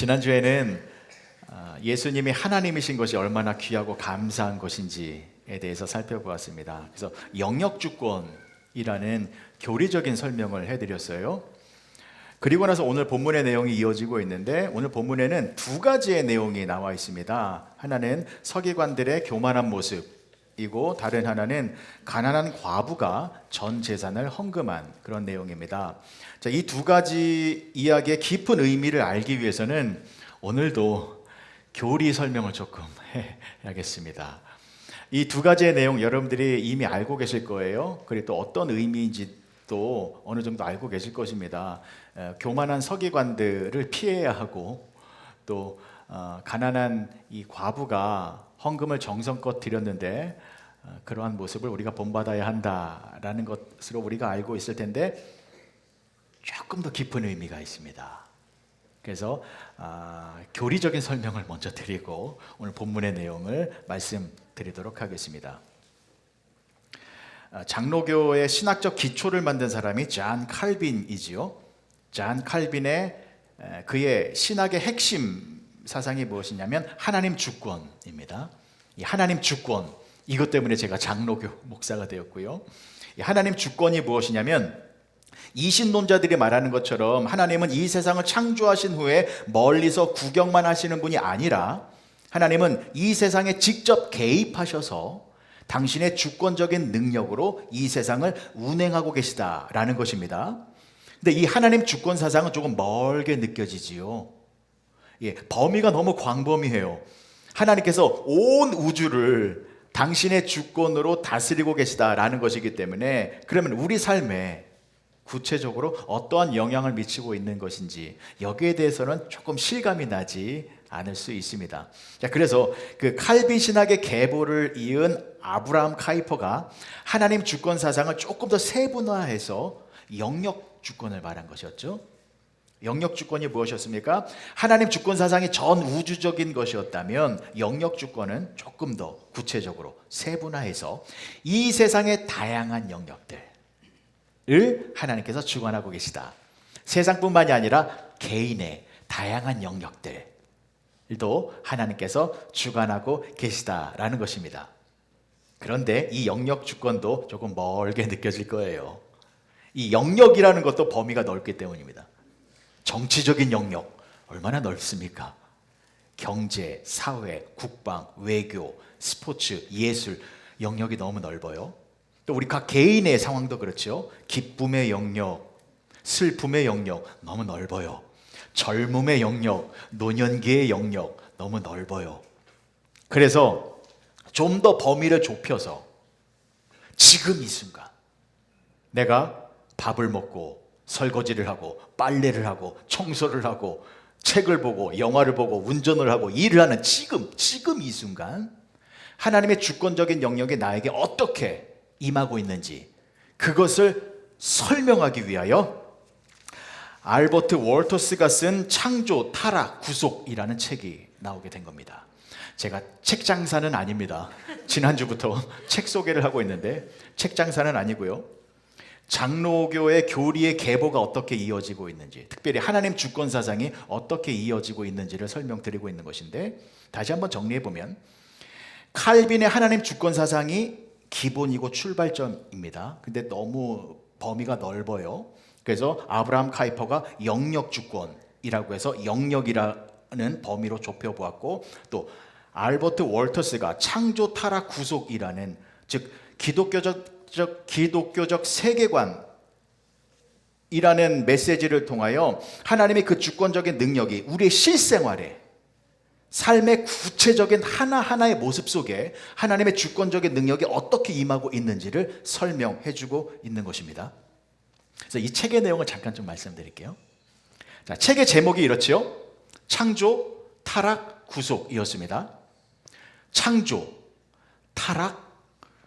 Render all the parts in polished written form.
지난주에는 예수님이 하나님이신 것이 얼마나 귀하고 감사한 것인지에 대해서 살펴보았습니다. 그래서 영역주권이라는 교리적인 설명을 해드렸어요. 그리고 나서 오늘 본문의 내용이 이어지고 있는데, 오늘 본문에는 두 가지의 내용이 나와 있습니다. 하나는 서기관들의 교만한 모습이고, 다른 하나는 가난한 과부가 전 재산을 헌금한 그런 내용입니다. 자, 이 두 가지 이야기의 깊은 의미를 알기 위해서는 오늘도 교리 설명을 조금 해야겠습니다. 이 두 가지의 내용 여러분들이 이미 알고 계실 거예요. 그리고 또 어떤 의미인지도 어느 정도 알고 계실 것입니다. 교만한 서기관들을 피해야 하고, 또 가난한 이 과부가 헌금을 정성껏 드렸는데 그러한 모습을 우리가 본받아야 한다라는 것으로 우리가 알고 있을 텐데, 조금 더 깊은 의미가 있습니다. 그래서 교리적인 설명을 먼저 드리고 오늘 본문의 내용을 말씀드리도록 하겠습니다. 장로교의 신학적 기초를 만든 사람이 잔 칼빈이지요. 잔 칼빈의 그의 신학의 핵심 사상이 무엇이냐면 하나님 주권입니다. 이 하나님 주권, 이것 때문에 제가 장로교 목사가 되었고요. 이 하나님 주권이 무엇이냐면, 이신론자들이 말하는 것처럼 하나님은 이 세상을 창조하신 후에 멀리서 구경만 하시는 분이 아니라, 하나님은 이 세상에 직접 개입하셔서 당신의 주권적인 능력으로 이 세상을 운행하고 계시다라는 것입니다. 근데 이 하나님 주권 사상은 조금 멀게 느껴지지요. 범위가 너무 광범위해요. 하나님께서 온 우주를 당신의 주권으로 다스리고 계시다라는 것이기 때문에, 그러면 우리 삶에 구체적으로 어떠한 영향을 미치고 있는 것인지, 여기에 대해서는 조금 실감이 나지 않을 수 있습니다. 자, 그래서 그 칼빈 신학의 계보를 이은 아브라함 카이퍼가 하나님 주권 사상을 조금 더 세분화해서 영역 주권을 말한 것이었죠. 영역 주권이 무엇이었습니까? 하나님 주권 사상이 전 우주적인 것이었다면, 영역 주권은 조금 더 구체적으로 세분화해서 이 세상의 다양한 영역들 을 하나님께서 주관하고 계시다. 세상뿐만이 아니라 개인의 다양한 영역들도 하나님께서 주관하고 계시다라는 것입니다. 그런데 이 영역 주권도 조금 멀게 느껴질 거예요. 이 영역이라는 것도 범위가 넓기 때문입니다. 정치적인 영역 얼마나 넓습니까? 경제, 사회, 국방, 외교, 스포츠, 예술, 영역이 너무 넓어요. 또 우리 각 개인의 상황도 그렇죠. 기쁨의 영역, 슬픔의 영역 너무 넓어요. 젊음의 영역, 노년기의 영역 너무 넓어요. 그래서 좀 더 범위를 좁혀서 지금 이 순간 내가 밥을 먹고 설거지를 하고 빨래를 하고 청소를 하고 책을 보고 영화를 보고 운전을 하고 일을 하는 지금 이 순간 하나님의 주권적인 영역이 나에게 어떻게 임하고 있는지, 그것을 설명하기 위하여 알버트 월터스가 쓴 창조, 타락, 구속이라는 책이 나오게 된 겁니다. 제가 책 장사는 아닙니다. 지난주부터 책 소개를 하고 있는데 책 장사는 아니고요. 장로교의 교리의 계보가 어떻게 이어지고 있는지, 특별히 하나님 주권 사상이 어떻게 이어지고 있는지를 설명드리고 있는 것인데, 다시 한번 정리해보면 칼빈의 하나님 주권 사상이 기본이고 출발점입니다. 근데 너무 범위가 넓어요. 그래서 아브라함 카이퍼가 영역 주권이라고 해서 영역이라는 범위로 좁혀보았고, 또 알버트 월터스가 창조, 타락, 구속이라는, 즉 기독교적 세계관이라는 메시지를 통하여 하나님의 그 주권적인 능력이 우리의 실생활에, 삶의 구체적인 하나하나의 모습 속에 하나님의 주권적인 능력이 어떻게 임하고 있는지를 설명해주고 있는 것입니다. 그래서 이 책의 내용을 잠깐 좀 말씀드릴게요. 자, 책의 제목이 이렇지요. 창조, 타락, 구속이었습니다. 창조, 타락,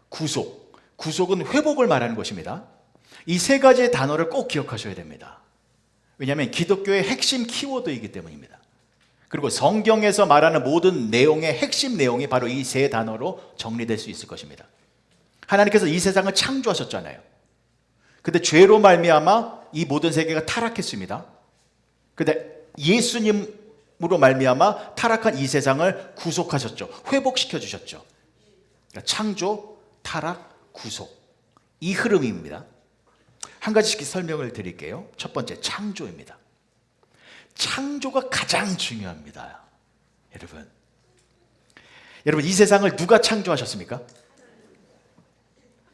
구속. 구속은 회복을 말하는 것입니다. 이 세 가지의 단어를 꼭 기억하셔야 됩니다. 왜냐하면 기독교의 핵심 키워드이기 때문입니다. 그리고 성경에서 말하는 모든 내용의 핵심 내용이 바로 이 세 단어로 정리될 수 있을 것입니다. 하나님께서 이 세상을 창조하셨잖아요. 근데 죄로 말미암아 이 모든 세계가 타락했습니다. 근데 예수님을 말미암아 타락한 이 세상을 구속하셨죠. 회복시켜 주셨죠. 그러니까 창조, 타락, 구속, 이 흐름입니다. 한 가지씩 설명을 드릴게요. 첫 번째, 창조입니다. 창조가 가장 중요합니다. 여러분, 이 세상을 누가 창조하셨습니까?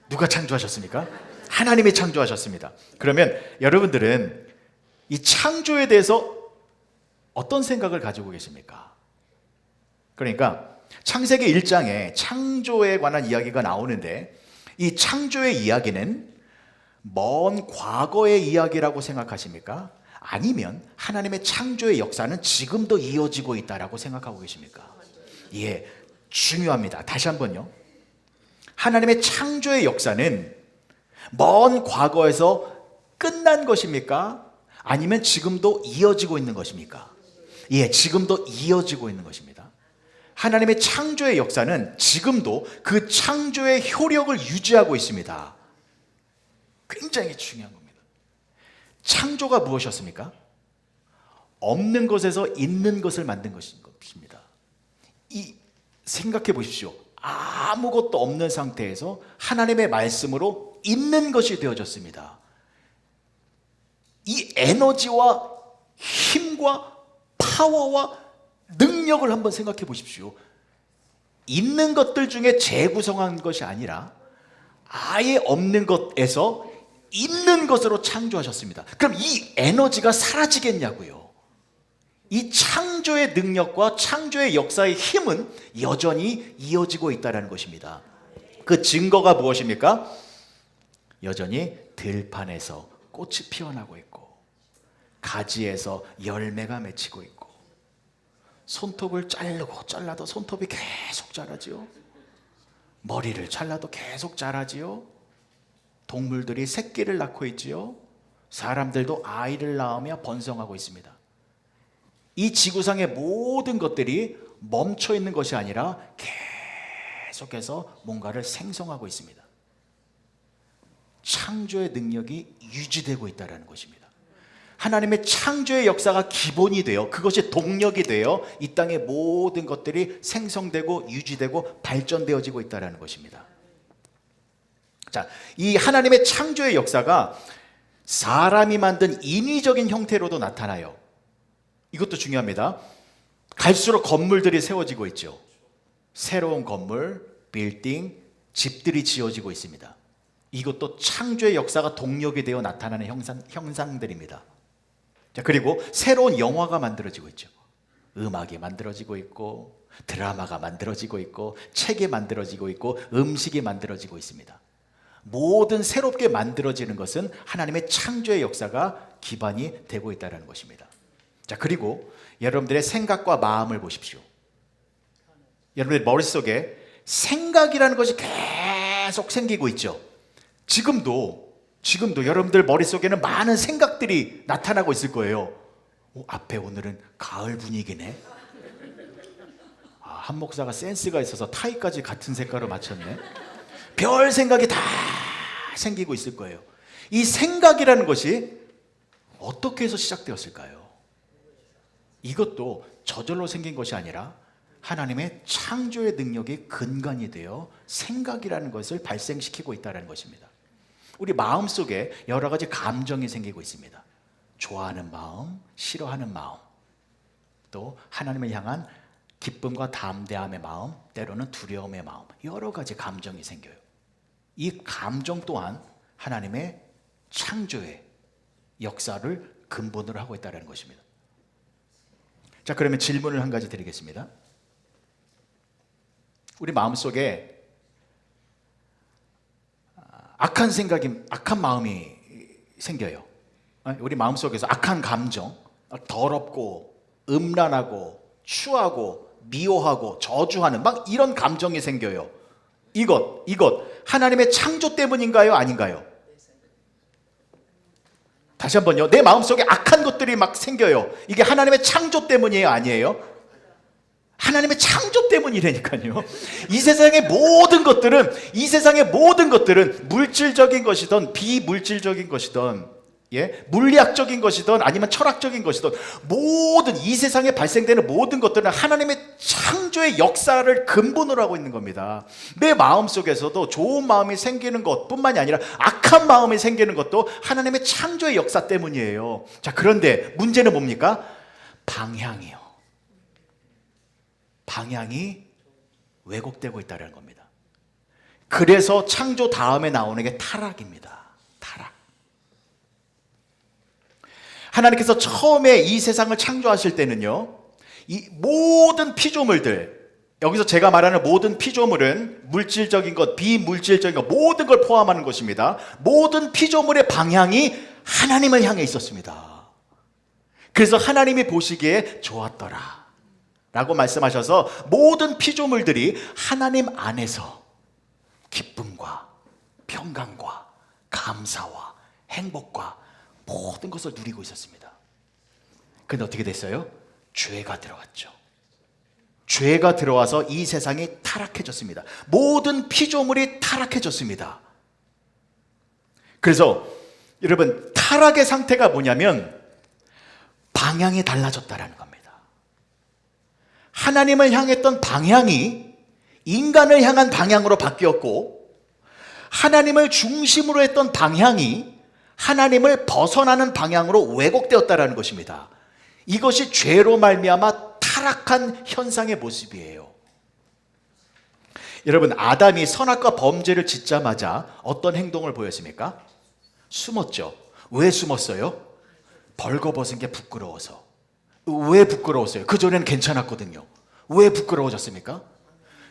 누가 창조하셨습니까? 하나님이 창조하셨습니다. 그러면 여러분들은 이 창조에 대해서 어떤 생각을 가지고 계십니까? 그러니까 창세기 1장에 창조에 관한 이야기가 나오는데, 이 창조의 이야기는 먼 과거의 이야기라고 생각하십니까? 아니면 하나님의 창조의 역사는 지금도 이어지고 있다라고 생각하고 계십니까? 예, 중요합니다. 다시 한번요. 하나님의 창조의 역사는 먼 과거에서 끝난 것입니까? 아니면 지금도 이어지고 있는 것입니까? 예, 지금도 이어지고 있는 것입니다. 하나님의 창조의 역사는 지금도 그 창조의 효력을 유지하고 있습니다. 굉장히 중요한 겁니다. 창조가 무엇이었습니까? 없는 것에서 있는 것을 만든 것입니다. 생각해 보십시오. 아무것도 없는 상태에서 하나님의 말씀으로 있는 것이 되어졌습니다. 이 에너지와 힘과 파워와 능력을 한번 생각해 보십시오. 있는 것들 중에 재구성한 것이 아니라 아예 없는 것에서 있는 것으로 창조하셨습니다. 그럼 이 에너지가 사라지겠냐고요. 이 창조의 능력과 창조의 역사의 힘은 여전히 이어지고 있다는 것입니다. 그 증거가 무엇입니까? 여전히 들판에서 꽃이 피어나고 있고, 가지에서 열매가 맺히고 있고, 손톱을 잘라도 손톱이 계속 자라지요. 머리를 잘라도 계속 자라지요. 동물들이 새끼를 낳고 있지요. 사람들도 아이를 낳으며 번성하고 있습니다. 이 지구상의 모든 것들이 멈춰 있는 것이 아니라 계속해서 뭔가를 생성하고 있습니다. 창조의 능력이 유지되고 있다는 것입니다. 하나님의 창조의 역사가 기본이 되어, 그것이 동력이 되어 이 땅의 모든 것들이 생성되고 유지되고 발전되어지고 있다는 것입니다. 자, 이 하나님의 창조의 역사가 사람이 만든 인위적인 형태로도 나타나요. 이것도 중요합니다. 갈수록 건물들이 세워지고 있죠. 새로운 건물, 빌딩, 집들이 지어지고 있습니다. 이것도 창조의 역사가 동력이 되어 나타나는 형상들입니다. 자, 그리고 새로운 영화가 만들어지고 있죠. 음악이 만들어지고 있고, 드라마가 만들어지고 있고, 책이 만들어지고 있고, 음식이 만들어지고 있습니다. 모든 새롭게 만들어지는 것은 하나님의 창조의 역사가 기반이 되고 있다는 것입니다. 자, 그리고 여러분들의 생각과 마음을 보십시오. 여러분의 머릿속에 생각이라는 것이 계속 생기고 있죠. 지금도 여러분들 머릿속에는 많은 생각들이 나타나고 있을 거예요. 앞에 오늘은 가을 분위기네. 한 목사가 센스가 있어서 타이까지 같은 색깔로 맞췄네. 별 생각이 다 생기고 있을 거예요. 이 생각이라는 것이 어떻게 해서 시작되었을까요? 이것도 저절로 생긴 것이 아니라 하나님의 창조의 능력이 근간이 되어 생각이라는 것을 발생시키고 있다는 것입니다. 우리 마음속에 여러 가지 감정이 생기고 있습니다. 좋아하는 마음, 싫어하는 마음, 또 하나님을 향한 기쁨과 담대함의 마음, 때로는 두려움의 마음, 여러 가지 감정이 생겨요. 이 감정 또한 하나님의 창조의 역사를 근본으로 하고 있다는 것입니다. 자, 그러면 질문을 한 가지 드리겠습니다. 우리 마음속에 악한 마음이 생겨요. 우리 마음속에서 악한 감정, 더럽고 음란하고 추하고 미워하고 저주하는 막 이런 감정이 생겨요. 이것 하나님의 창조 때문인가요? 아닌가요? 다시 한번요. 내 마음속에 악한 것들이 막 생겨요. 이게 하나님의 창조 때문이에요? 아니에요? 하나님의 창조 때문이라니까요. 이 세상의 모든 것들은 물질적인 것이든 비물질적인 것이든 예, 물리학적인 것이든 아니면 철학적인 것이든 모든 이 세상에 발생되는 모든 것들은 하나님의 창조의 역사를 근본으로 하고 있는 겁니다. 내 마음속에서도 좋은 마음이 생기는 것뿐만이 아니라 악한 마음이 생기는 것도 하나님의 창조의 역사 때문이에요. 자, 그런데 문제는 뭡니까? 방향이요. 방향이 왜곡되고 있다는 겁니다. 그래서 창조 다음에 나오는 게 타락입니다. 타락. 하나님께서 처음에 이 세상을 창조하실 때는요, 이 모든 피조물들, 여기서 제가 말하는 모든 피조물은 물질적인 것, 비물질적인 것, 모든 걸 포함하는 것입니다. 모든 피조물의 방향이 하나님을 향해 있었습니다. 그래서 하나님이 보시기에 좋았더라 라고 말씀하셔서 모든 피조물들이 하나님 안에서 기쁨과 평강과 감사와 행복과 모든 것을 누리고 있었습니다. 그런데 어떻게 됐어요? 죄가 들어왔죠. 죄가 들어와서 이 세상이 타락해졌습니다. 모든 피조물이 타락해졌습니다. 그래서 여러분, 타락의 상태가 뭐냐면 방향이 달라졌다는 겁니다. 하나님을 향했던 방향이 인간을 향한 방향으로 바뀌었고, 하나님을 중심으로 했던 방향이 하나님을 벗어나는 방향으로 왜곡되었다는 것입니다. 이것이 죄로 말미암아 타락한 현상의 모습이에요. 여러분, 아담이 선악과 범죄를 짓자마자 어떤 행동을 보였습니까? 숨었죠. 왜 숨었어요? 벌거벗은 게 부끄러워서. 왜 부끄러웠어요? 그 전에는 괜찮았거든요. 왜 부끄러워졌습니까?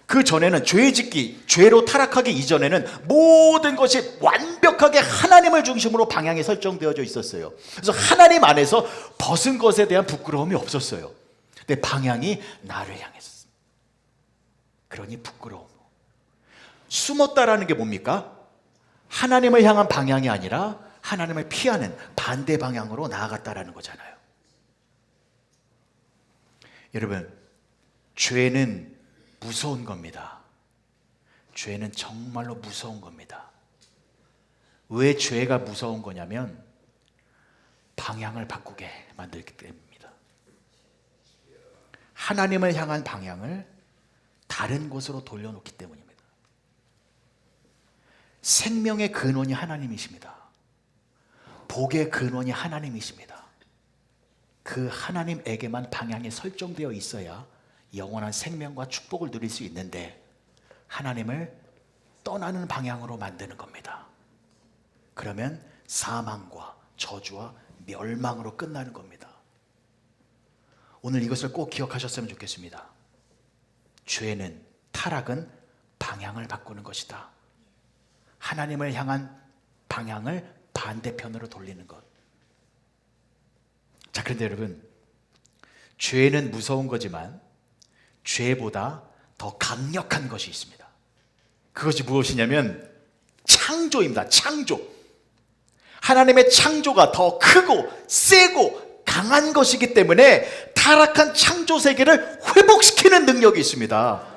그 전에는 죄로 타락하기 이전에는 모든 것이 완벽하게 하나님을 중심으로 방향이 설정되어져 있었어요. 그래서 하나님 안에서 벗은 것에 대한 부끄러움이 없었어요. 근데 방향이 나를 향했어요. 그러니 부끄러움. 숨었다라는 게 뭡니까? 하나님을 향한 방향이 아니라 하나님을 피하는 반대 방향으로 나아갔다라는 거잖아요. 여러분, 죄는 무서운 겁니다. 죄는 정말로 무서운 겁니다. 왜 죄가 무서운 거냐면 방향을 바꾸게 만들기 때문입니다. 하나님을 향한 방향을 다른 곳으로 돌려놓기 때문입니다. 생명의 근원이 하나님이십니다. 복의 근원이 하나님이십니다. 그 하나님에게만 방향이 설정되어 있어야 영원한 생명과 축복을 누릴 수 있는데 하나님을 떠나는 방향으로 만드는 겁니다. 그러면 사망과 저주와 멸망으로 끝나는 겁니다. 오늘 이것을 꼭 기억하셨으면 좋겠습니다. 죄는, 타락은 방향을 바꾸는 것이다. 하나님을 향한 방향을 반대편으로 돌리는 것. 자, 그런데 여러분, 죄는 무서운 거지만 죄보다 더 강력한 것이 있습니다. 그것이 무엇이냐면 창조입니다. 창조. 하나님의 창조가 더 크고 세고 강한 것이기 때문에 타락한 창조 세계를 회복시키는 능력이 있습니다.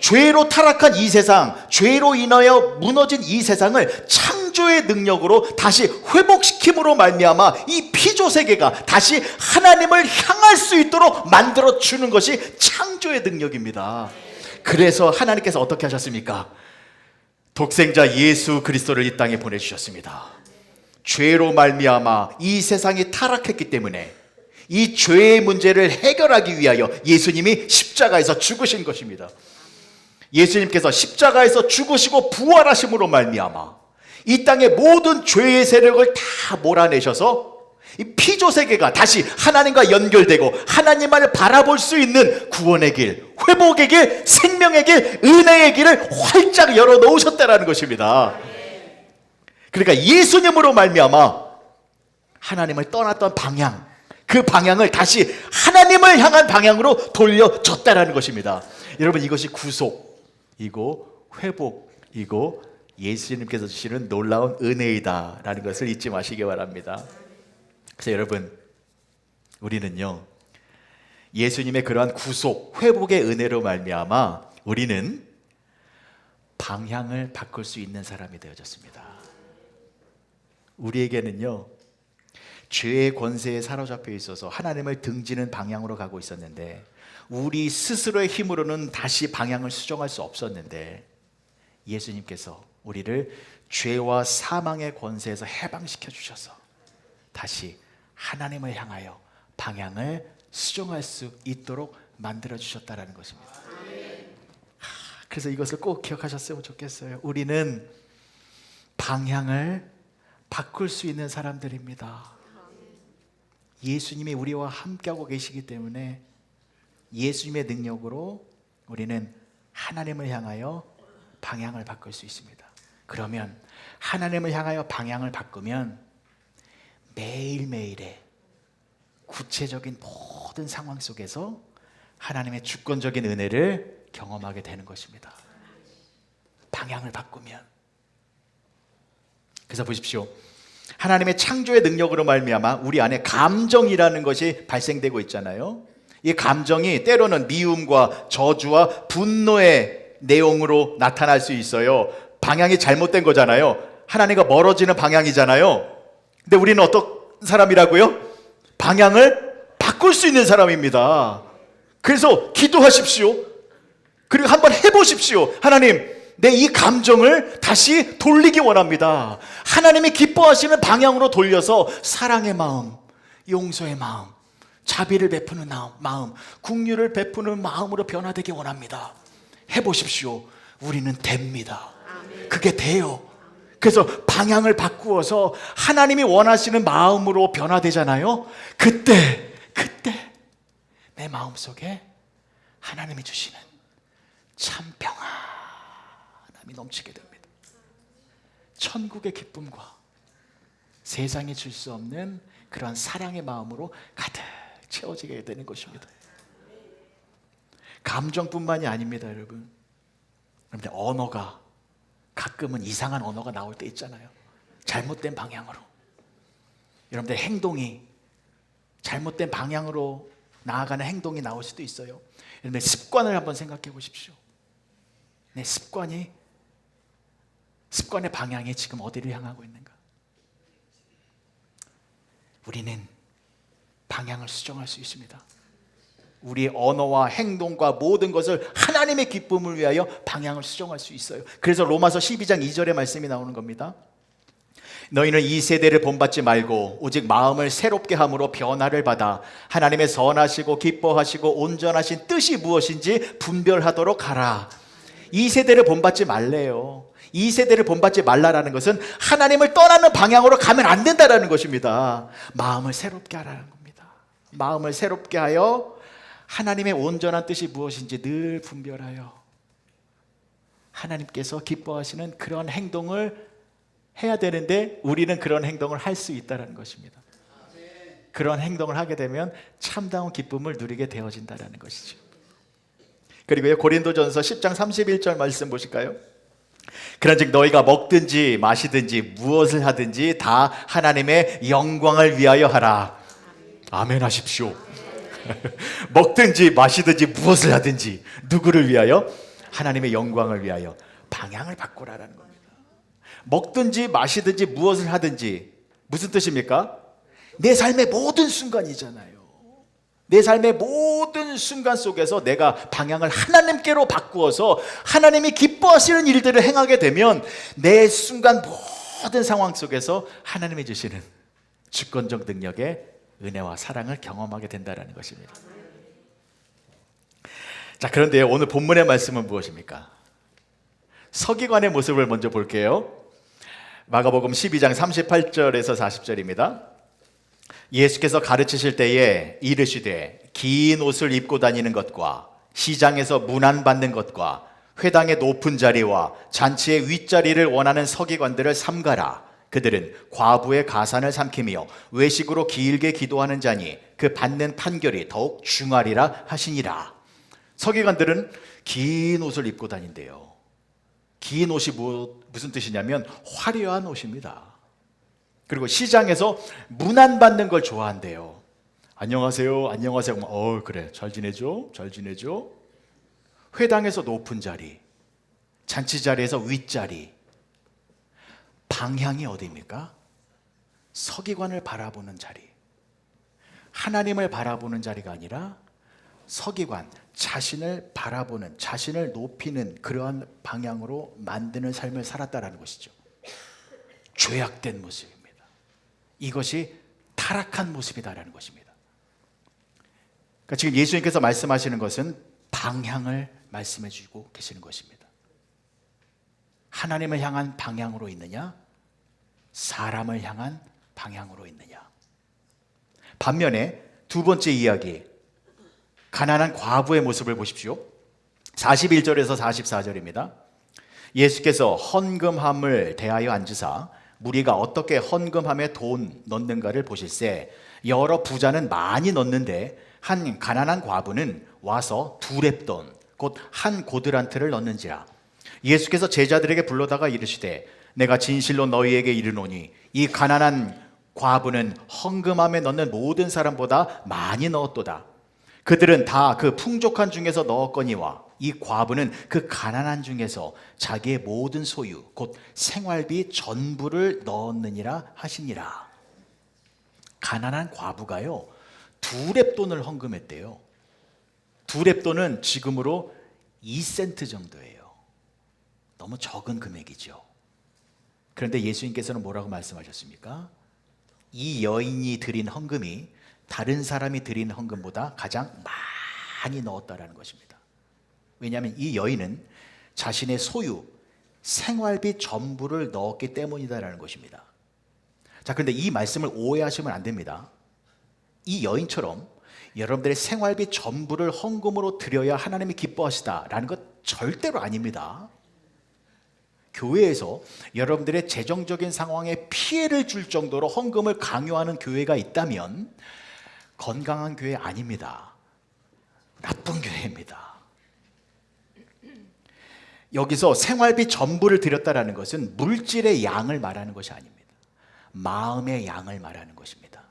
죄로 타락한 이 세상, 죄로 인하여 무너진 이 세상을 창조의 능력으로 다시 회복시킴으로 말미암아 이 피조 세계가 다시 하나님을 향할 수 있도록 만들어 주는 것이 창조의 능력입니다. 그래서 하나님께서 어떻게 하셨습니까? 독생자 예수 그리스도를 이 땅에 보내주셨습니다. 죄로 말미암아 이 세상이 타락했기 때문에 이 죄의 문제를 해결하기 위하여 예수님이 십자가에서 죽으신 것입니다. 예수님께서 십자가에서 죽으시고 부활하심으로 말미암아 이 땅의 모든 죄의 세력을 다 몰아내셔서 이 피조 세계가 다시 하나님과 연결되고 하나님만을 바라볼 수 있는 구원의 길, 회복의 길, 생명의 길, 은혜의 길을 활짝 열어 놓으셨다라는 것입니다. 그러니까 예수님으로 말미암아 하나님을 떠났던 방향, 그 방향을 다시 하나님을 향한 방향으로 돌려줬다라는 것입니다. 여러분, 이것이 구속이고 회복이고 예수님께서 주시는 놀라운 은혜이다라는 것을 잊지 마시기 바랍니다. 그래서 여러분, 우리는요, 예수님의 그러한 구속, 회복의 은혜로 말미암아 우리는 방향을 바꿀 수 있는 사람이 되어졌습니다. 우리에게는요, 죄의 권세에 사로잡혀 있어서 하나님을 등지는 방향으로 가고 있었는데, 우리 스스로의 힘으로는 다시 방향을 수정할 수 없었는데, 예수님께서 우리를 죄와 사망의 권세에서 해방시켜 주셔서 다시 하나님을 향하여 방향을 수정할 수 있도록 만들어 주셨다는 것입니다. 그래서 이것을 꼭 기억하셨으면 좋겠어요. 우리는 방향을 바꿀 수 있는 사람들입니다. 예수님이 우리와 함께하고 계시기 때문에 예수님의 능력으로 우리는 하나님을 향하여 방향을 바꿀 수 있습니다. 그러면 하나님을 향하여 방향을 바꾸면 매일매일의 구체적인 모든 상황 속에서 하나님의 주권적인 은혜를 경험하게 되는 것입니다. 방향을 바꾸면. 그래서 보십시오. 하나님의 창조의 능력으로 말미암아 우리 안에 감정이라는 것이 발생되고 있잖아요. 이 감정이 때로는 미움과 저주와 분노의 내용으로 나타날 수 있어요. 방향이 잘못된 거잖아요. 하나님과 멀어지는 방향이잖아요. 근데 우리는 어떤 사람이라고요? 방향을 바꿀 수 있는 사람입니다. 그래서 기도하십시오. 그리고 한번 해보십시오. 하나님, 내 이 감정을 다시 돌리기 원합니다. 하나님이 기뻐하시는 방향으로 돌려서 사랑의 마음, 용서의 마음, 자비를 베푸는 마음, 긍휼을 베푸는 마음으로 변화되기 원합니다. 해보십시오. 우리는 됩니다. 그게 돼요. 그래서 방향을 바꾸어서 하나님이 원하시는 마음으로 변화되잖아요. 그때 내 마음속에 하나님이 주시는 참 평안함이 넘치게 됩니다. 천국의 기쁨과 세상이 줄 수 없는 그런 사랑의 마음으로 가득 채워지게 되는 것입니다. 감정뿐만이 아닙니다, 여러분. 그런데 언어가 가끔은 이상한 언어가 나올 때 있잖아요. 잘못된 방향으로. 여러분들 행동이 잘못된 방향으로 나아가는 행동이 나올 수도 있어요. 여러분들 습관을 한번 생각해 보십시오. 내 습관의 방향이 지금 어디를 향하고 있는가? 우리는 방향을 수정할 수 있습니다. 우리의 언어와 행동과 모든 것을 하나님의 기쁨을 위하여 방향을 수정할 수 있어요. 그래서 로마서 12장 2절의 말씀이 나오는 겁니다. 너희는 이 세대를 본받지 말고 오직 마음을 새롭게 함으로 변화를 받아 하나님의 선하시고 기뻐하시고 온전하신 뜻이 무엇인지 분별하도록 하라. 이 세대를 본받지 말래요. 이 세대를 본받지 말라라는 것은 하나님을 떠나는 방향으로 가면 안 된다라는 것입니다. 마음을 새롭게 하라는 겁니다. 마음을 새롭게 하여 하나님의 온전한 뜻이 무엇인지 늘 분별하여 하나님께서 기뻐하시는 그런 행동을 해야 되는데 우리는 그런 행동을 할 수 있다는 것입니다. 그런 행동을 하게 되면 참다운 기쁨을 누리게 되어진다는 것이죠. 그리고요, 고린도전서 10장 31절 말씀 보실까요? 그런즉 너희가 먹든지 마시든지 무엇을 하든지 다 하나님의 영광을 위하여 하라. 아멘 하십시오. 먹든지 마시든지 무엇을 하든지 누구를 위하여? 하나님의 영광을 위하여. 방향을 바꾸라라는 겁니다. 먹든지 마시든지 무엇을 하든지 무슨 뜻입니까? 내 삶의 모든 순간이잖아요. 내 삶의 모든 순간 속에서 내가 방향을 하나님께로 바꾸어서 하나님이 기뻐하시는 일들을 행하게 되면 내 순간 모든 상황 속에서 하나님이 주시는 주권적 능력의 은혜와 사랑을 경험하게 된다는 것입니다. 자, 그런데 오늘 본문의 말씀은 무엇입니까? 서기관의 모습을 먼저 볼게요. 마가복음 12장 38절에서 40절입니다. 예수께서 가르치실 때에 이르시되 긴 옷을 입고 다니는 것과 시장에서 문안받는 것과 회당의 높은 자리와 잔치의 윗자리를 원하는 서기관들을 삼가라. 그들은 과부의 가산을 삼키며 외식으로 길게 기도하는 자니 그 받는 판결이 더욱 중하리라 하시니라. 서기관들은 긴 옷을 입고 다닌대요. 긴 옷이 무슨 뜻이냐면 화려한 옷입니다. 그리고 시장에서 문안받는 걸 좋아한대요. 안녕하세요, 안녕하세요. 그래, 잘 지내죠? 잘 지내죠? 회당에서 높은 자리, 잔치 자리에서 윗자리. 방향이 어디입니까? 서기관을 바라보는 자리, 하나님을 바라보는 자리가 아니라 서기관, 자신을 바라보는, 자신을 높이는 그러한 방향으로 만드는 삶을 살았다라는 것이죠. 죄악된 모습입니다. 이것이 타락한 모습이다라는 것입니다. 그러니까 지금 예수님께서 말씀하시는 것은 방향을 말씀해 주고 계시는 것입니다. 하나님을 향한 방향으로 있느냐, 사람을 향한 방향으로 있느냐. 반면에 두 번째 이야기, 가난한 과부의 모습을 보십시오. 41절에서 44절입니다. 예수께서 헌금함을 대하여 앉으사 무리가 어떻게 헌금함에 돈 넣는가를 보실세 여러 부자는 많이 넣는데 한 가난한 과부는 와서 두 렙돈 곧 한 고드란트를 넣는지라. 예수께서 제자들에게 불러다가 이르시되 내가 진실로 너희에게 이르노니 이 가난한 과부는 헌금함에 넣는 모든 사람보다 많이 넣었도다. 그들은 다 그 풍족한 중에서 넣었거니와 이 과부는 그 가난한 중에서 자기의 모든 소유 곧 생활비 전부를 넣었느니라 하시니라. 가난한 과부가요, 두 렙돈을 헌금했대요. 두 렙돈은 지금으로 2센트 정도예요. 너무 적은 금액이죠. 그런데 예수님께서는 뭐라고 말씀하셨습니까? 이 여인이 드린 헌금이 다른 사람이 드린 헌금보다 가장 많이 넣었다라는 것입니다. 왜냐하면 이 여인은 자신의 소유, 생활비 전부를 넣었기 때문이다라는 것입니다. 자, 그런데 이 말씀을 오해하시면 안 됩니다. 이 여인처럼 여러분들의 생활비 전부를 헌금으로 드려야 하나님이 기뻐하시다라는 것 절대로 아닙니다. 교회에서 여러분들의 재정적인 상황에 피해를 줄 정도로 헌금을 강요하는 교회가 있다면 건강한 교회 아닙니다. 나쁜 교회입니다. 여기서 생활비 전부를 드렸다라는 것은 물질의 양을 말하는 것이 아닙니다. 마음의 양을 말하는 것입니다.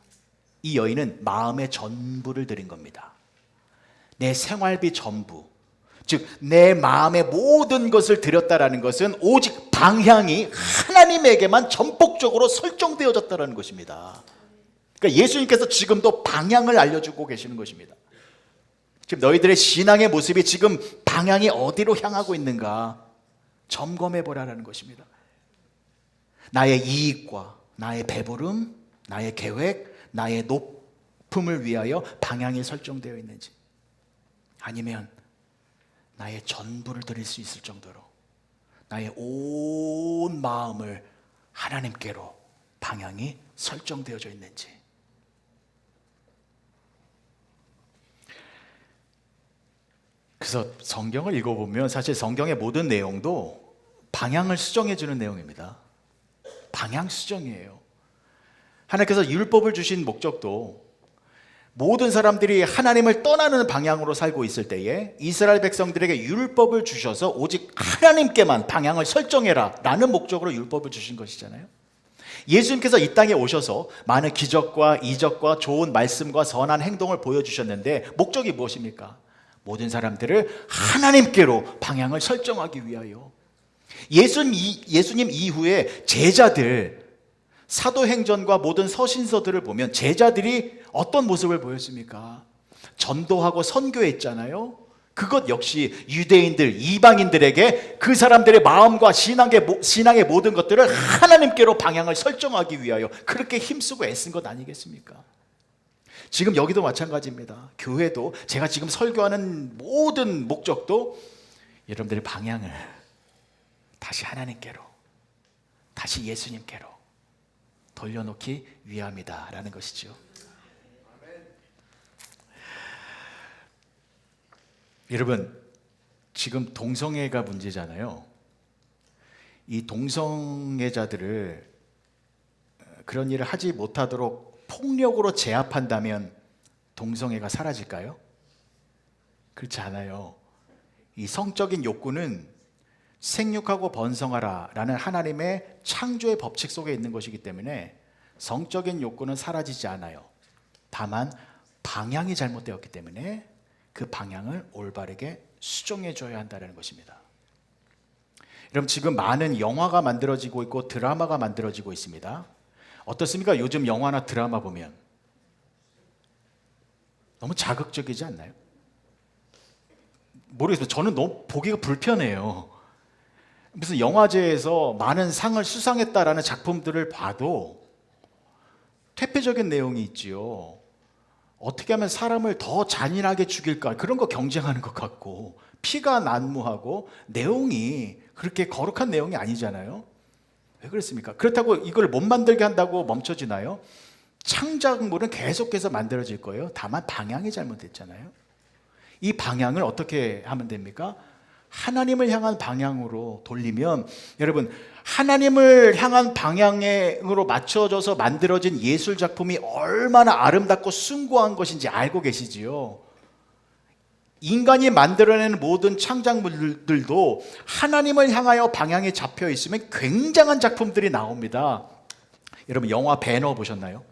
이 여인은 마음의 전부를 드린 겁니다. 내 생활비 전부, 즉 내 마음의 모든 것을 드렸다라는 것은 오직 방향이 하나님에게만 전폭적으로 설정되어졌다는 것입니다. 그러니까 예수님께서 지금도 방향을 알려주고 계시는 것입니다. 지금 너희들의 신앙의 모습이 지금 방향이 어디로 향하고 있는가 점검해 보라는 것입니다. 나의 이익과 나의 배부름, 나의 계획, 나의 높음을 위하여 방향이 설정되어 있는지, 아니면 나의 전부를 드릴 수 있을 정도로 나의 온 마음을 하나님께로 방향이 설정되어져 있는지. 그래서 성경을 읽어보면 사실 성경의 모든 내용도 방향을 수정해 주는 내용입니다. 방향 수정이에요. 하나님께서 율법을 주신 목적도 모든 사람들이 하나님을 떠나는 방향으로 살고 있을 때에 이스라엘 백성들에게 율법을 주셔서 오직 하나님께만 방향을 설정해라 라는 목적으로 율법을 주신 것이잖아요. 예수님께서 이 땅에 오셔서 많은 기적과 이적과 좋은 말씀과 선한 행동을 보여주셨는데 목적이 무엇입니까? 모든 사람들을 하나님께로 방향을 설정하기 위하여. 예수님 이후에 제자들, 사도행전과 모든 서신서들을 보면 제자들이 어떤 모습을 보였습니까? 전도하고 선교했잖아요. 그것 역시 유대인들, 이방인들에게 그 사람들의 마음과 신앙의 모든 것들을 하나님께로 방향을 설정하기 위하여 그렇게 힘쓰고 애쓴 것 아니겠습니까? 지금 여기도 마찬가지입니다. 교회도 제가 지금 설교하는 모든 목적도 여러분들의 방향을 다시 하나님께로, 다시 예수님께로 돌려놓기 위함이다 라는 것이죠. 여러분, 지금 동성애가 문제잖아요. 이 동성애자들을 그런 일을 하지 못하도록 폭력으로 제압한다면 동성애가 사라질까요? 그렇지 않아요. 이 성적인 욕구는 생육하고 번성하라 라는 하나님의 창조의 법칙 속에 있는 것이기 때문에 성적인 욕구는 사라지지 않아요. 다만 방향이 잘못되었기 때문에 그 방향을 올바르게 수정해 줘야 한다는 것입니다. 여러분, 지금 많은 영화가 만들어지고 있고 드라마가 만들어지고 있습니다. 어떻습니까? 요즘 영화나 드라마 보면 너무 자극적이지 않나요? 모르겠어요. 저는 너무 보기가 불편해요. 무슨 영화제에서 많은 상을 수상했다라는 작품들을 봐도 퇴폐적인 내용이 있지요. 어떻게 하면 사람을 더 잔인하게 죽일까, 그런 거 경쟁하는 것 같고, 피가 난무하고 내용이 그렇게 거룩한 내용이 아니잖아요. 왜 그렇습니까? 그렇다고 이걸 못 만들게 한다고 멈춰지나요? 창작물은 계속해서 만들어질 거예요. 다만 방향이 잘못됐잖아요. 이 방향을 어떻게 하면 됩니까? 하나님을 향한 방향으로 돌리면, 여러분, 하나님을 향한 방향으로 맞춰져서 만들어진 예술 작품이 얼마나 아름답고 숭고한 것인지 알고 계시지요? 인간이 만들어내는 모든 창작물들도 하나님을 향하여 방향이 잡혀 있으면 굉장한 작품들이 나옵니다. 여러분, 영화 배너 보셨나요?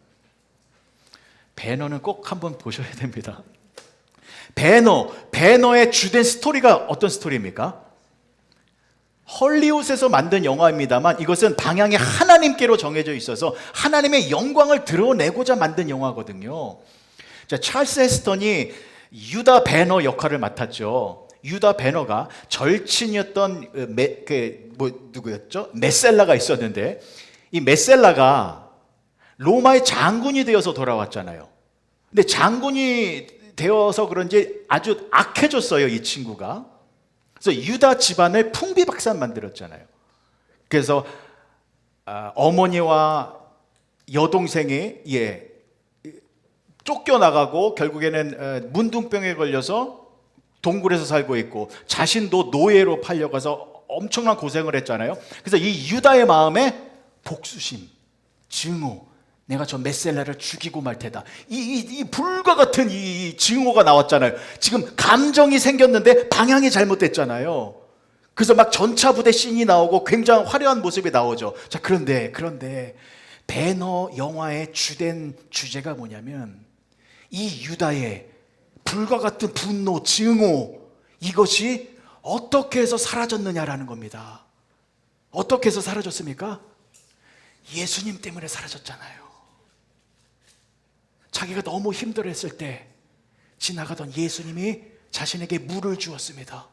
배너는 꼭 한번 보셔야 됩니다. 배너의 주된 스토리가 어떤 스토리입니까? 헐리우드에서 만든 영화입니다만 이것은 방향이 하나님께로 정해져 있어서 하나님의 영광을 드러내고자 만든 영화거든요. 자, 찰스 헤스턴이 유다 배너 역할을 맡았죠. 유다 배너가 절친이었던 누구였죠? 메셀라가 있었는데, 이 메셀라가 로마의 장군이 되어서 돌아왔잖아요. 근데 장군이 되어서 그런지 아주 악해졌어요, 이 친구가. 그래서 유다 집안을 풍비박산 만들었잖아요. 그래서 어머니와 여동생이 쫓겨나가고 결국에는 문둥병에 걸려서 동굴에서 살고 있고, 자신도 노예로 팔려가서 엄청난 고생을 했잖아요. 그래서 이 유다의 마음에 복수심, 증오, 내가 저 메셀라를 죽이고 말 테다, 이 불과 같은 이 증오가 나왔잖아요. 지금 감정이 생겼는데 방향이 잘못됐잖아요. 그래서 막 전차부대 씬이 나오고 굉장히 화려한 모습이 나오죠. 자, 그런데 배너 영화의 주된 주제가 뭐냐면, 이 유다의 불과 같은 분노, 증오, 이것이 어떻게 해서 사라졌느냐라는 겁니다. 어떻게 해서 사라졌습니까? 예수님 때문에 사라졌잖아요. 자기가 너무 힘들어했을 때 지나가던 예수님이 자신에게 물을 주었습니다.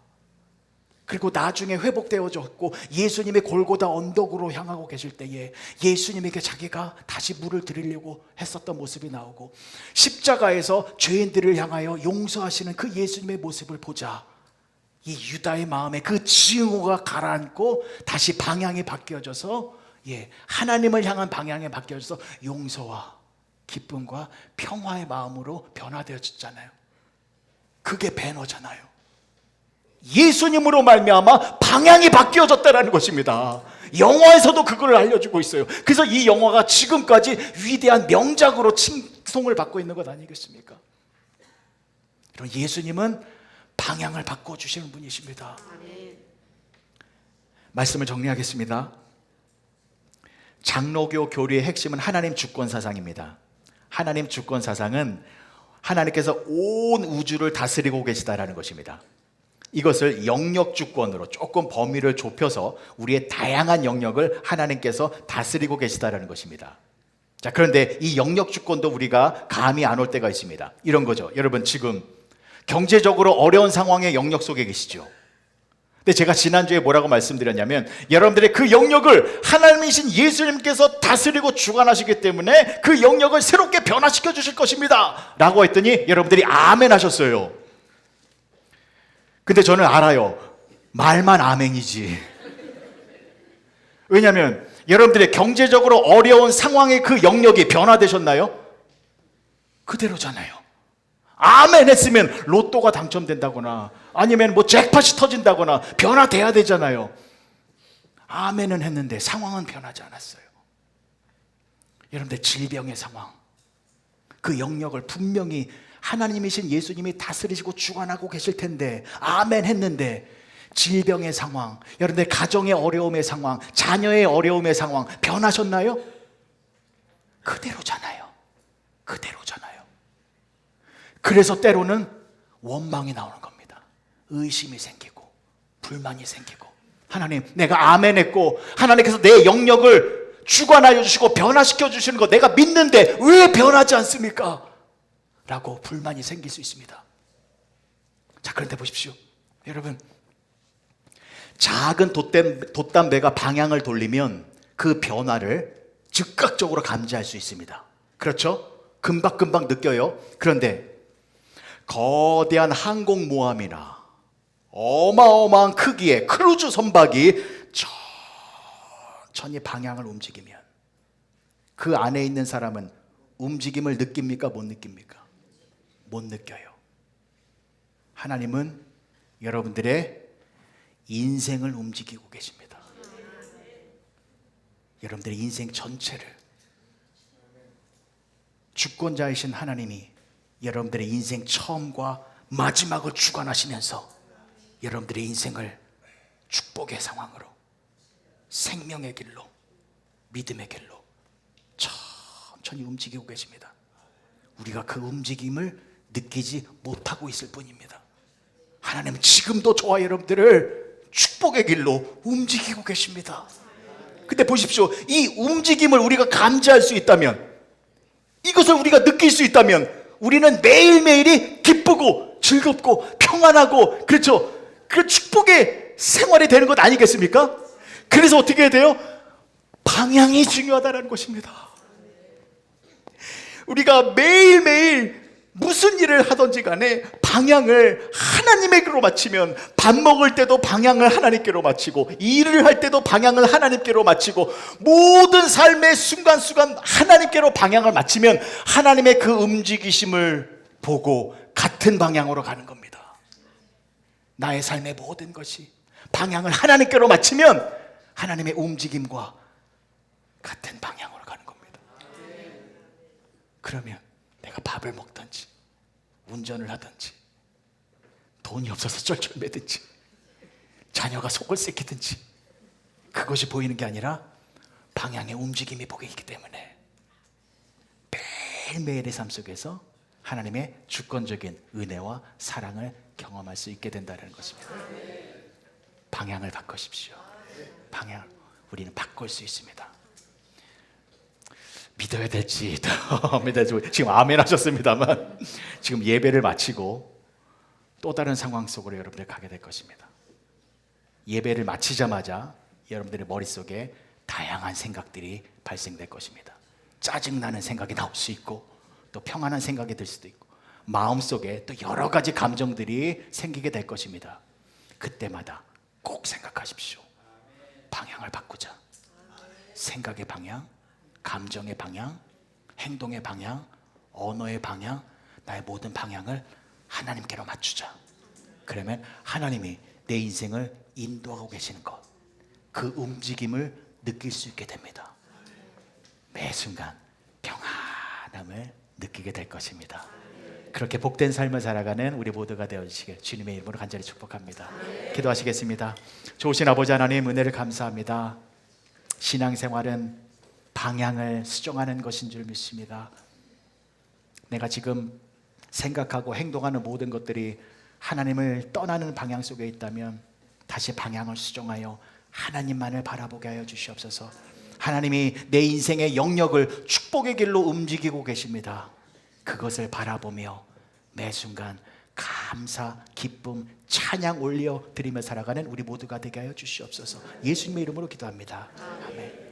그리고 나중에 회복되어졌고 예수님이 골고다 언덕으로 향하고 계실 때에 예수님에게 자기가 다시 물을 드리려고 했었던 모습이 나오고, 십자가에서 죄인들을 향하여 용서하시는 그 예수님의 모습을 보자 이 유다의 마음에 그 증오가 가라앉고 다시 방향이 바뀌어져서 하나님을 향한 방향이 바뀌어져서 용서와 기쁨과 평화의 마음으로 변화되어졌잖아요. 그게 배너잖아요. 예수님으로 말미암아 방향이 바뀌어졌다는 것입니다. 영화에서도 그걸 알려주고 있어요. 그래서 이 영화가 지금까지 위대한 명작으로 칭송을 받고 있는 것 아니겠습니까? 여러분, 예수님은 방향을 바꿔주시는 분이십니다. 말씀을 정리하겠습니다. 장로교 교리의 핵심은 하나님 주권 사상입니다. 하나님 주권 사상은 하나님께서 온 우주를 다스리고 계시다라는 것입니다. 이것을 영역 주권으로 조금 범위를 좁혀서 우리의 다양한 영역을 하나님께서 다스리고 계시다라는 것입니다. 자, 그런데 이 영역 주권도 우리가 감이 안 올 때가 있습니다. 이런 거죠. 여러분, 지금 경제적으로 어려운 상황의 영역 속에 계시죠. 근데 제가 지난주에 뭐라고 말씀드렸냐면, 여러분들의 그 영역을 하나님이신 예수님께서 다스리고 주관하시기 때문에 그 영역을 새롭게 변화시켜 주실 것입니다 라고 했더니 여러분들이 아멘 하셨어요. 근데 저는 알아요. 말만 아멘이지. 왜냐하면 여러분들의 경제적으로 어려운 상황의 그 영역이 변화되셨나요? 그대로잖아요. 아멘 했으면 로또가 당첨된다거나 아니면 뭐 잭팟이 터진다거나 변화돼야 되잖아요. 아멘은 했는데 상황은 변하지 않았어요. 여러분들, 질병의 상황, 그 영역을 분명히 하나님이신 예수님이 다스리시고 주관하고 계실 텐데 아멘 했는데 질병의 상황, 여러분들 가정의 어려움의 상황, 자녀의 어려움의 상황 변하셨나요? 그대로잖아요. 그래서 때로는 원망이 나오는 겁니다. 의심이 생기고 불만이 생기고, 하나님, 내가 아멘 했고 하나님께서 내 영역을 주관하여 주시고 변화시켜 주시는 거 내가 믿는데 왜 변하지 않습니까? 라고 불만이 생길 수 있습니다. 자, 그런데 보십시오. 여러분, 작은 돛담배가 방향을 돌리면 그 변화를 즉각적으로 감지할 수 있습니다. 그렇죠? 금방금방 느껴요. 그런데 거대한 항공모함이나 어마어마한 크기의 크루즈 선박이 천천히 방향을 움직이면 그 안에 있는 사람은 움직임을 느낍니까? 못 느낍니까? 못 느껴요. 하나님은 여러분들의 인생을 움직이고 계십니다. 여러분들의 인생 전체를, 주권자이신 하나님이 여러분들의 인생 처음과 마지막을 주관하시면서 여러분들의 인생을 축복의 상황으로, 생명의 길로, 믿음의 길로 천천히 움직이고 계십니다. 우리가 그 움직임을 느끼지 못하고 있을 뿐입니다. 하나님은 지금도 저와 여러분들을 축복의 길로 움직이고 계십니다. 근데 보십시오. 이 움직임을 우리가 감지할 수 있다면, 이것을 우리가 느낄 수 있다면 우리는 매일매일이 기쁘고 즐겁고 평안하고, 그렇죠? 그 축복의 생활이 되는 것 아니겠습니까? 그래서 어떻게 해야 돼요? 방향이 중요하다는 것입니다. 우리가 매일매일 무슨 일을 하든지 간에 방향을 하나님에게로 맞추면, 밥 먹을 때도 방향을 하나님께로 맞추고, 일을 할 때도 방향을 하나님께로 맞추고, 모든 삶의 순간순간 하나님께로 방향을 맞추면 하나님의 그 움직이심을 보고 같은 방향으로 가는 겁니다. 나의 삶의 모든 것이 방향을 하나님께로 맞추면 하나님의 움직임과 같은 방향으로 가는 겁니다. 그러면 내가 밥을 먹든지 운전을 하든지 돈이 없어서 쩔쩔매든지 자녀가 속을 새기든지 그것이 보이는 게 아니라 방향의 움직임이 보이기 때문에 매일매일의 삶 속에서 하나님의 주권적인 은혜와 사랑을 경험할 수 있게 된다는 것입니다. 방향을 바꾸십시오. 방향, 우리는 바꿀 수 있습니다. 믿어야 될지 지금 아멘 하셨습니다만, 지금 예배를 마치고 또 다른 상황 속으로 여러분들 가게 될 것입니다. 예배를 마치자마자 여러분들의 머릿속에 다양한 생각들이 발생될 것입니다. 짜증나는 생각이 나올 수 있고, 또 평안한 생각이 들 수도 있고, 마음속에 또 여러 가지 감정들이 생기게 될 것입니다. 그때마다 꼭 생각하십시오. 방향을 바꾸자. 생각의 방향, 감정의 방향, 행동의 방향, 언어의 방향, 나의 모든 방향을 하나님께로 맞추자. 그러면 하나님이 내 인생을 인도하고 계시는 것, 그 움직임을 느낄 수 있게 됩니다. 매 순간 평안함을 느끼게 될 것입니다. 그렇게 복된 삶을 살아가는 우리 모두가 되어주시길 주님의 이름으로 간절히 축복합니다. 기도하시겠습니다. 좋으신 아버지 하나님, 은혜를 감사합니다. 신앙생활은 방향을 수정하는 것인 줄 믿습니다. 내가 지금 생각하고 행동하는 모든 것들이 하나님을 떠나는 방향 속에 있다면 다시 방향을 수정하여 하나님만을 바라보게 하여 주시옵소서. 하나님이 내 인생의 영역을 축복의 길로 움직이고 계십니다. 그것을 바라보며 매 순간 감사, 기쁨, 찬양 올려 드리며 살아가는 우리 모두가 되게 하여 주시옵소서. 예수님의 이름으로 기도합니다. 아멘.